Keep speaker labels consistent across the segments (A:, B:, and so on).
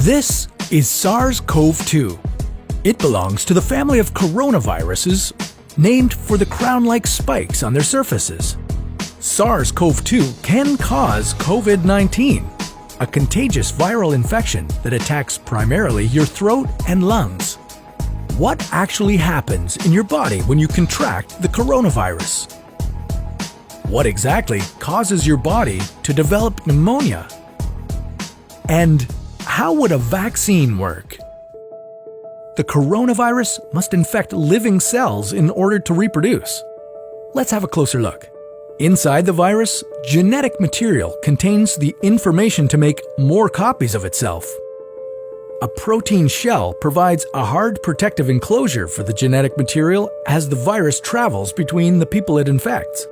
A: This is SARS-CoV-2. It belongs to the family of coronaviruses named for the crown-like spikes on their surfaces. SARS-CoV-2 can cause COVID-19, a contagious viral infection that attacks primarily your throat and lungs. What actually happens in your body when you contract the coronavirus? What exactly causes your body to develop pneumonia? And how would a vaccine work? The coronavirus must infect living cells in order to reproduce. Let's have a closer look. Inside the virus, genetic material contains the information to make more copies of itself. A protein shell provides a hard protective enclosure for the genetic material as the virus travels between the people it infects.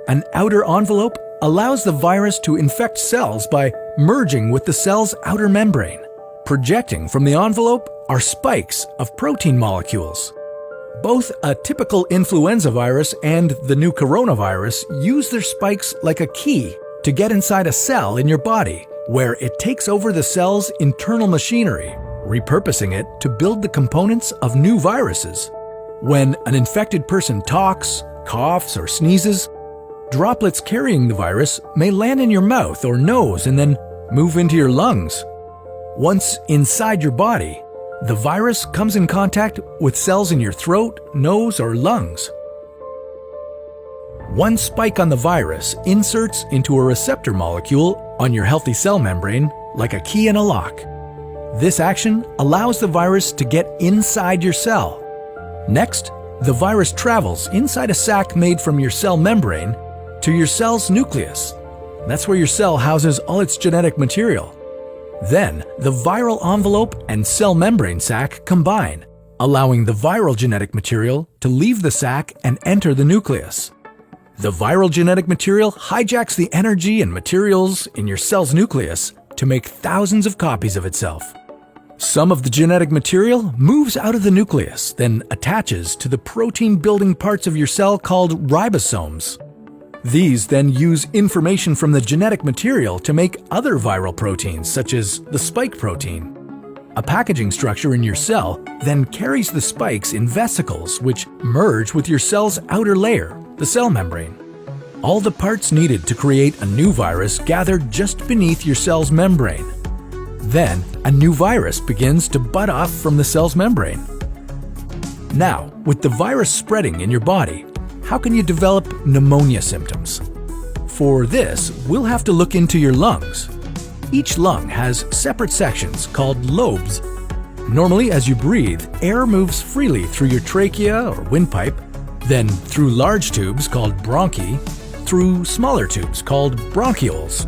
A: An outer envelope allows the virus to infect cells by merging with the cell's outer membrane. Projecting from the envelope are spikes of protein molecules. Both a typical influenza virus and the new coronavirus use their spikes like a key to get inside a cell in your body, where it takes over the cell's internal machinery, repurposing it to build the components of new viruses. When an infected person talks, coughs, or sneezes, droplets carrying the virus may land in your mouth or nose and then move into your lungs. Once inside your body, the virus comes in contact with cells in your throat, nose, or lungs. One spike on the virus inserts into a receptor molecule on your healthy cell membrane like a key in a lock. This action allows the virus to get inside your cell. Next, the virus travels inside a sac made from your cell membrane to your cell's nucleus. That's where your cell houses all its genetic material. Then, the viral envelope and cell membrane sac combine, allowing the viral genetic material to leave the sac and enter the nucleus. The viral genetic material hijacks the energy and materials in your cell's nucleus to make thousands of copies of itself. Some of the genetic material moves out of the nucleus, then attaches to the protein-building parts of your cell called ribosomes. These then use information from the genetic material to make other viral proteins, such as the spike protein. A packaging structure in your cell then carries the spikes in vesicles, which merge with your cell's outer layer, the cell membrane. All the parts needed to create a new virus gather just beneath your cell's membrane. Then, a new virus begins to bud off from the cell's membrane. Now, with the virus spreading in your body, how can you develop pneumonia symptoms? For this, we'll have to look into your lungs. Each lung has separate sections called lobes. Normally, as you breathe, air moves freely through your trachea or windpipe, then through large tubes called bronchi, through smaller tubes called bronchioles,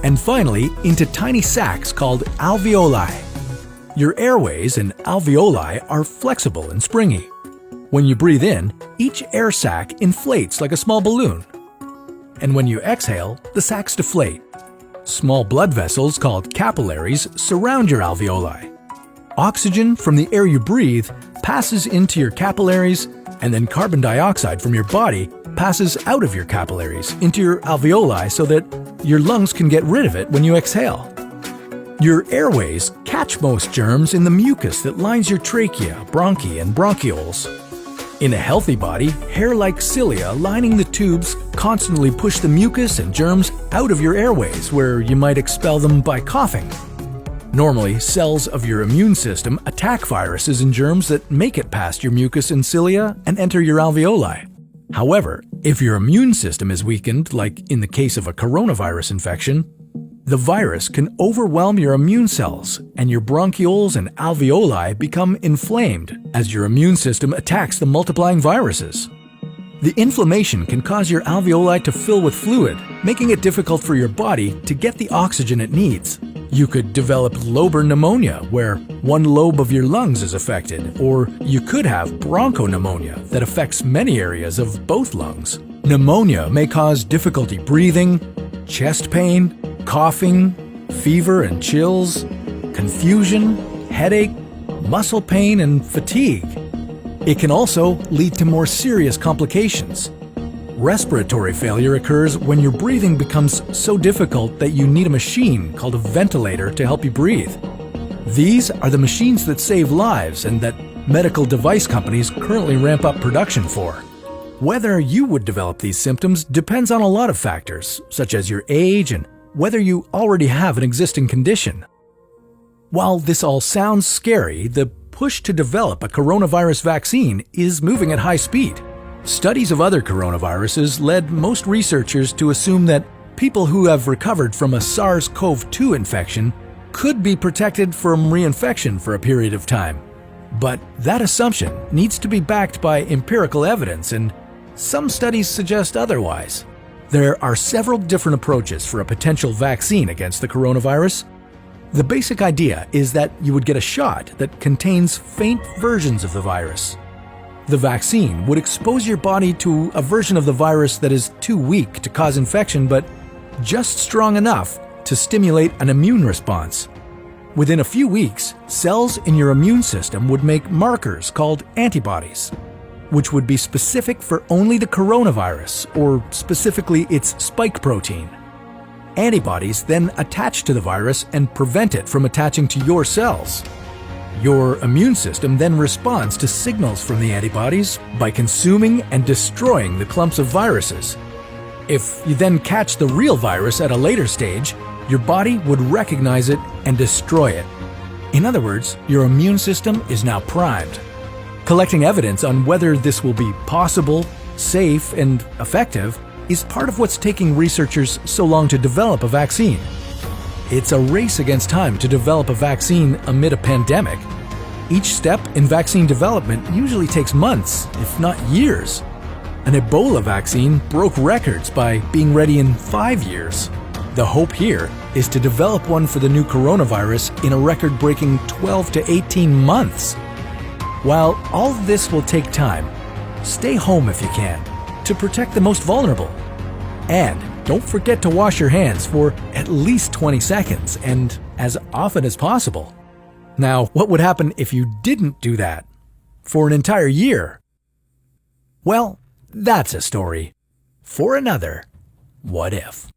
A: and finally into tiny sacs called alveoli. Your airways and alveoli are flexible and springy. When you breathe in, each air sac inflates like a small balloon. And when you exhale, the sacs deflate. Small blood vessels called capillaries surround your alveoli. Oxygen from the air you breathe passes into your capillaries, and then carbon dioxide from your body passes out of your capillaries into your alveoli so that your lungs can get rid of it when you exhale. Your airways catch most germs in the mucus that lines your trachea, bronchi, and bronchioles. In a healthy body, hair-like cilia lining the tubes constantly push the mucus and germs out of your airways, where you might expel them by coughing. Normally, cells of your immune system attack viruses and germs that make it past your mucus and cilia and enter your alveoli. However, if your immune system is weakened, like in the case of a coronavirus infection, the virus can overwhelm your immune cells, and your bronchioles and alveoli become inflamed as your immune system attacks the multiplying viruses. The inflammation can cause your alveoli to fill with fluid, making it difficult for your body to get the oxygen it needs. You could develop lobar pneumonia, where one lobe of your lungs is affected, or you could have bronchopneumonia that affects many areas of both lungs. Pneumonia may cause difficulty breathing, chest pain, coughing, fever and chills, confusion, headache, muscle pain, and fatigue. It can also lead to more serious complications. Respiratory failure occurs when your breathing becomes so difficult that you need a machine called a ventilator to help you breathe. These are the machines that save lives and that medical device companies currently ramp up production for. Whether you would develop these symptoms depends on a lot of factors, such as your age and whether you already have an existing condition. While this all sounds scary, the push to develop a coronavirus vaccine is moving at high speed. Studies of other coronaviruses led most researchers to assume that people who have recovered from a SARS-CoV-2 infection could be protected from reinfection for a period of time. But that assumption needs to be backed by empirical evidence, and some studies suggest otherwise. There are several different approaches for a potential vaccine against the coronavirus. The basic idea is that you would get a shot that contains faint versions of the virus. The vaccine would expose your body to a version of the virus that is too weak to cause infection, but just strong enough to stimulate an immune response. Within a few weeks, cells in your immune system would make markers called antibodies, which would be specific for only the coronavirus, or specifically its spike protein. Antibodies then attach to the virus and prevent it from attaching to your cells. Your immune system then responds to signals from the antibodies by consuming and destroying the clumps of viruses. If you then catch the real virus at a later stage, your body would recognize it and destroy it. In other words, your immune system is now primed. Collecting evidence on whether this will be possible, safe, and effective is part of what's taking researchers so long to develop a vaccine. It's a race against time to develop a vaccine amid a pandemic. Each step in vaccine development usually takes months, if not years. An Ebola vaccine broke records by being ready in 5 years. The hope here is to develop one for the new coronavirus in a record-breaking 12 to 18 months. While all this will take time, stay home if you can, to protect the most vulnerable. And don't forget to wash your hands for at least 20 seconds and as often as possible. Now, what would happen if you didn't do that for an entire year? Well, that's a story for another What If.